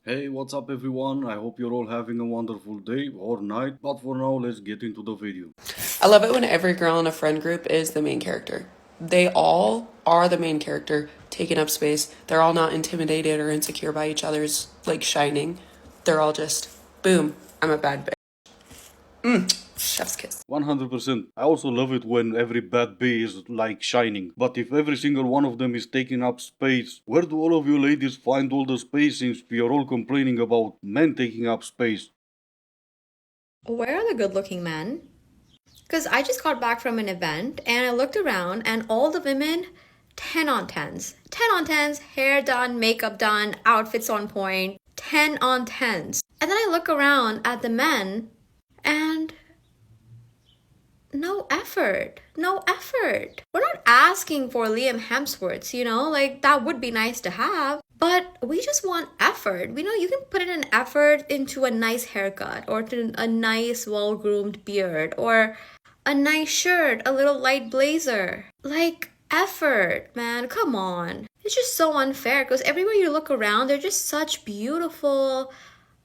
Hey, what's up everyone? I hope you're all having a wonderful day or night, but for now, let's get into the video. I love it when every girl in a friend group is the main character. They all are the main character, taking up space. They're all not intimidated or insecure by each other's, shining. They're all just, boom, I'm a bad bitch. Chef's kiss. 100%. I also love it when every bad bee is like shining. But if every single one of them is taking up space, where do all of you ladies find all the space since we are all complaining about men taking up space? Where are the good looking men? Because I just got back from an event and I looked around and all the women, 10 on 10s. 10 on 10s, hair done, makeup done, outfits on point, 10 on 10s. And then I look around at the men and no effort. No effort. We're not asking for Liam Hemsworth's, that would be nice to have. But we just want effort. We know you can put in an effort into a nice haircut or to a nice, well groomed beard or a nice shirt, a little light blazer. Effort, man. Come on. It's just so unfair because everywhere you look around, they're just such beautiful,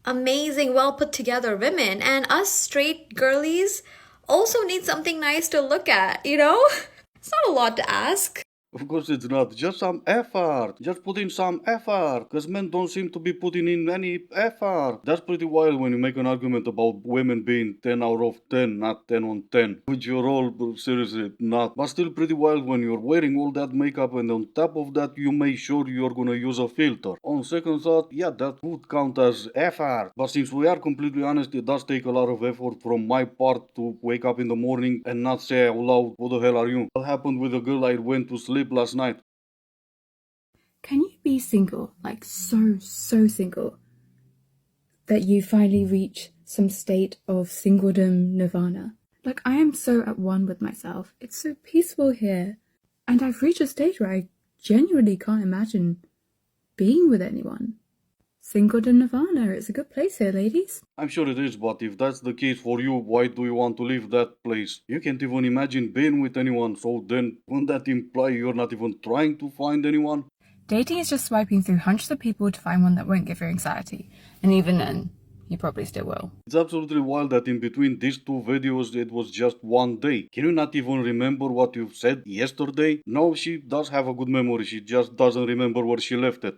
amazing, well put together women. And us straight girlies also need something nice to look at? It's not a lot to ask. Of course it's not. Just some effort. Just put in some effort. Because men don't seem to be putting in any effort. That's pretty wild when you make an argument about women being 10 out of 10, not 10 on 10. Which you're all seriously not. But still pretty wild when you're wearing all that makeup and on top of that you make sure you're gonna use a filter. On second thought, yeah, that would count as effort. But since we are completely honest, it does take a lot of effort from my part to wake up in the morning and not say out loud, "Who the hell are you?" What happened with the girl I went to sleep last night? Can you be single, so single, that you finally reach some state of singledom nirvana? I am so at one with myself. It's so peaceful here. And I've reached a stage where I genuinely can't imagine being with anyone. Singledom nirvana is a good place here, ladies. I'm sure it is, but if that's the case for you, why do you want to leave that place? You can't even imagine being with anyone, so then wouldn't that imply you're not even trying to find anyone? Dating is just swiping through hundreds of people to find one that won't give you anxiety. And even then, you probably still will. It's absolutely wild that in between these two videos it was just one day. Can you not even remember what you said yesterday? No, she does have a good memory, she just doesn't remember where she left it.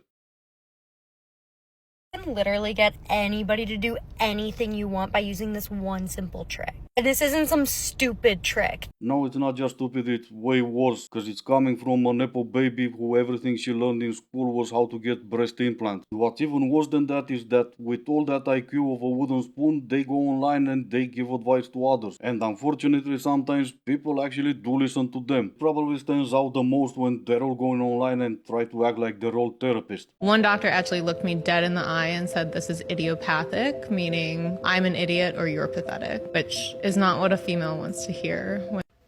You can literally get anybody to do anything you want by using this one simple trick. And this isn't some stupid trick. No, it's not just stupid, it's way worse, because it's coming from a Nepo baby who everything she learned in school was how to get breast implants. What's even worse than that is that with all that IQ of a wooden spoon, they go online and they give advice to others. And unfortunately, sometimes people actually do listen to them. Probably stands out the most when they're all going online and try to act like they're all therapists. One doctor actually looked me dead in the eye and said, "This is idiopathic," meaning I'm an idiot or you're pathetic, which is not what a female wants to hear.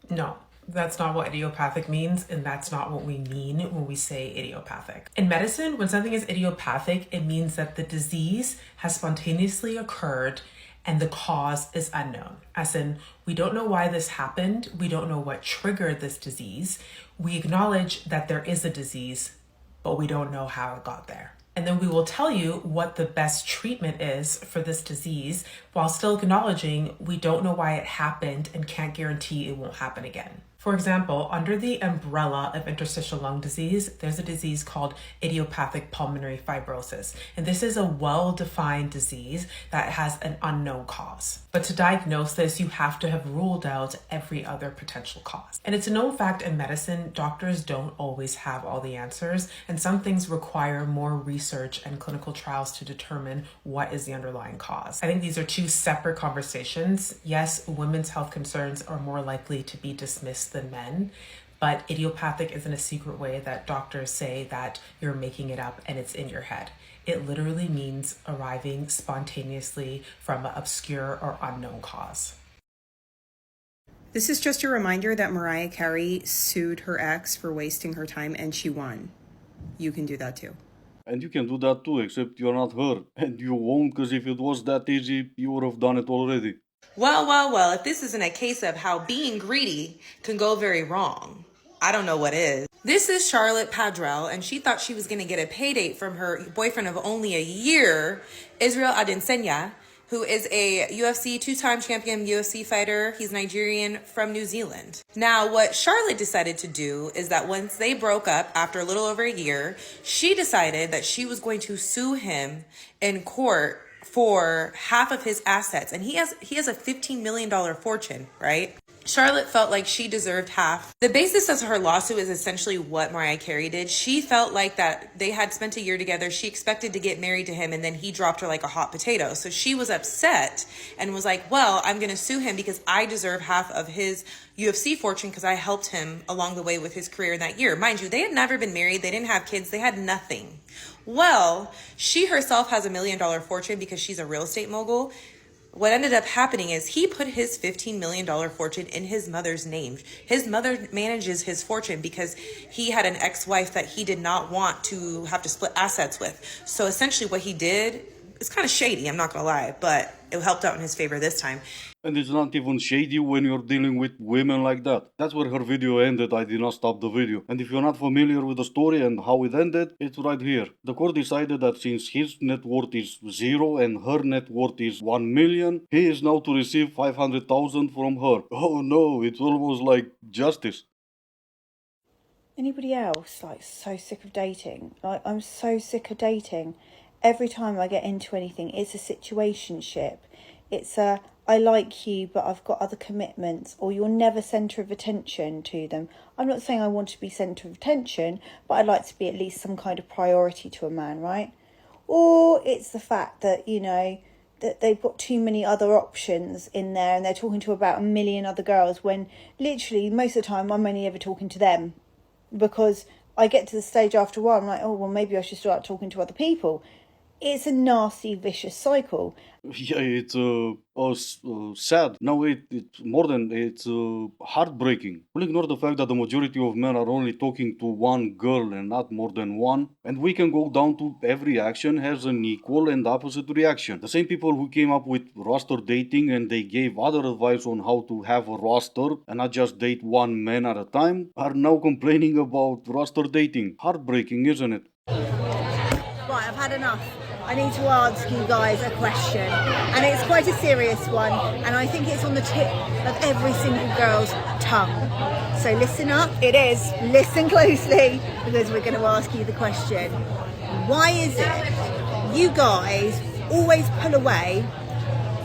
No, that's not what idiopathic means, and that's not what we mean when we say idiopathic. In medicine, when something is idiopathic, it means that the disease has spontaneously occurred and the cause is unknown. As in, we don't know why this happened, we don't know what triggered this disease. We acknowledge that there is a disease, but we don't know how it got there. And then we will tell you what the best treatment is for this disease while still acknowledging we don't know why it happened and can't guarantee it won't happen again. For example, under the umbrella of interstitial lung disease, there's a disease called idiopathic pulmonary fibrosis. And this is a well-defined disease that has an unknown cause. But to diagnose this, you have to have ruled out every other potential cause. And it's a known fact in medicine, doctors don't always have all the answers, and some things require more research and clinical trials to determine what is the underlying cause. I think these are two separate conversations. Yes, women's health concerns are more likely to be dismissed than men, but idiopathic isn't a secret way that doctors say that you're making it up and it's in your head. It literally means arriving spontaneously from an obscure or unknown cause. This is just a reminder that Mariah Carey sued her ex for wasting her time and she won. You can do that too. And you can do that too, except you're not her. And you won't, because if it was that easy, you would have done it already. Well, if this isn't a case of how being greedy can go very wrong, I don't know what is. This is Charlotte Padrell, and she thought she was going to get a pay date from her boyfriend of only a year, Israel Adesanya, who is a UFC two-time champion UFC fighter. He's Nigerian from New Zealand. Now, what Charlotte decided to do is that once they broke up after a little over a year, she decided that she was going to sue him in court for half of his assets. And he has a $15 million fortune, right? Charlotte felt like she deserved half. The basis of her lawsuit is essentially what Mariah Carey did. She felt like that they had spent a year together. She expected to get married to him, and then he dropped her like a hot potato. So she was upset and was like, well, I'm going to sue him because I deserve half of his UFC fortune because I helped him along the way with his career in that year. Mind you, they had never been married. They didn't have kids. They had nothing. Well, she herself has $1 million fortune because she's a real estate mogul. What ended up happening is he put his $15 million fortune in his mother's name. His mother manages his fortune because he had an ex-wife that he did not want to have to split assets with. So essentially what he did is kind of shady, I'm not going to lie, but it helped out in his favor this time. And it's not even shady when you're dealing with women like that. That's where her video ended. I did not stop the video. And if you're not familiar with the story and how it ended, it's right here. The court decided that since his net worth is 0 and her net worth is 1 million, he is now to receive 500,000 from her. Oh no, it's almost like justice. Anybody else like so sick of dating? Like, I'm so sick of dating. Every time I get into anything, it's a situationship. It's a, I like you, but I've got other commitments, or you're never centre of attention to them. I'm not saying I want to be centre of attention, but I'd like to be at least some kind of priority to a man, right? Or it's the fact that, you know, that they've got too many other options in there and they're talking to about 1 million other girls when literally most of the time I'm only ever talking to them, because I get to the stage after a while, I'm like, oh, well, maybe I should start talking to other people. It's a nasty, vicious cycle. Yeah, it's sad. No, it's more than, it's heartbreaking. Don't ignore the fact that the majority of men are only talking to one girl and not more than one. And we can go down to every action has an equal and opposite reaction. The same people who came up with roster dating and they gave other advice on how to have a roster and not just date one man at a time are now complaining about roster dating. Heartbreaking, isn't it? Right, I've had enough. I need to ask you guys a question, and it's quite a serious one, and I think it's on the tip of every single girl's tongue. So listen up, it is. Listen closely, because we're going to ask you the question. Why is it you guys always pull away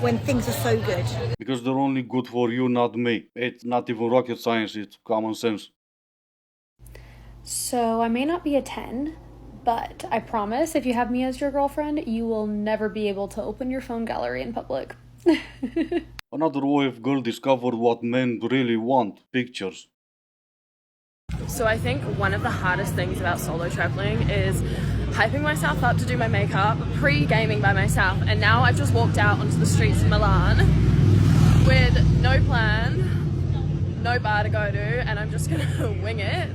when things are so good? Because they're only good for you, not me. It's not even rocket science, it's common sense. So I may not be a 10, but I promise if you have me as your girlfriend, you will never be able to open your phone gallery in public. Another OF girl discovered what men really want, pictures. So I think one of the hardest things about solo traveling is hyping myself up to do my makeup, pre-gaming by myself, and now I've just walked out onto the streets of Milan with no plan, no bar to go to, and I'm just gonna wing it.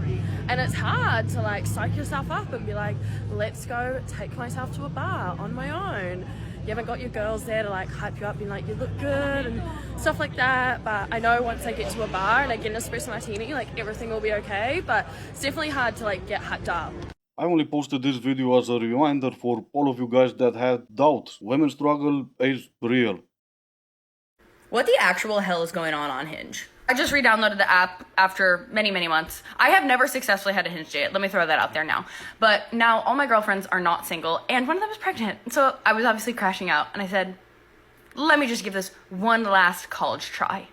And it's hard to like psych yourself up and be like, let's go take myself to a bar on my own. You haven't got your girls there to like hype you up, being like, you look good and stuff like that. But I know once I get to a bar and I get an espresso martini, like everything will be okay. But it's definitely hard to like get hyped up. I only posted this video as a reminder for all of you guys that had doubts. Women's struggle is real. What the actual hell is going on Hinge? I just re-downloaded the app after many, many months. I have never successfully had a Hinge date. Let me throw that out there now. But now all my girlfriends are not single, and one of them is pregnant. So I was obviously crashing out, and I said, let me just give this one last college try.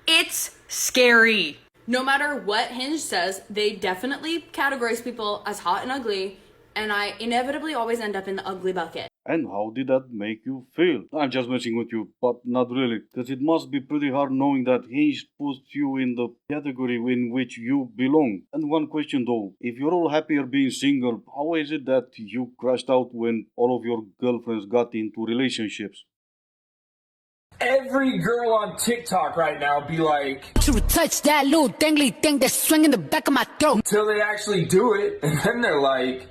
It's scary. No matter what Hinge says, they definitely categorize people as hot and ugly, and I inevitably always end up in the ugly bucket. And how did that make you feel? I'm just messing with you, but not really. Because it must be pretty hard knowing that Hinge puts you in the category in which you belong. And one question though, if you're all happier being single, how is it that you crashed out when all of your girlfriends got into relationships? Every girl on TikTok right now be like, to touch that little dangly thing that's swinging the back of my throat. Till they actually do it, and then they're like,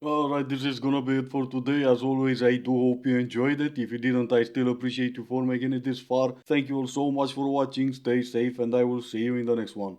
Alright, this is gonna be it for today. As always, I do hope you enjoyed it. If you didn't, I still appreciate you for making it this far. Thank you all so much for watching. Stay safe, and I will see you in the next one.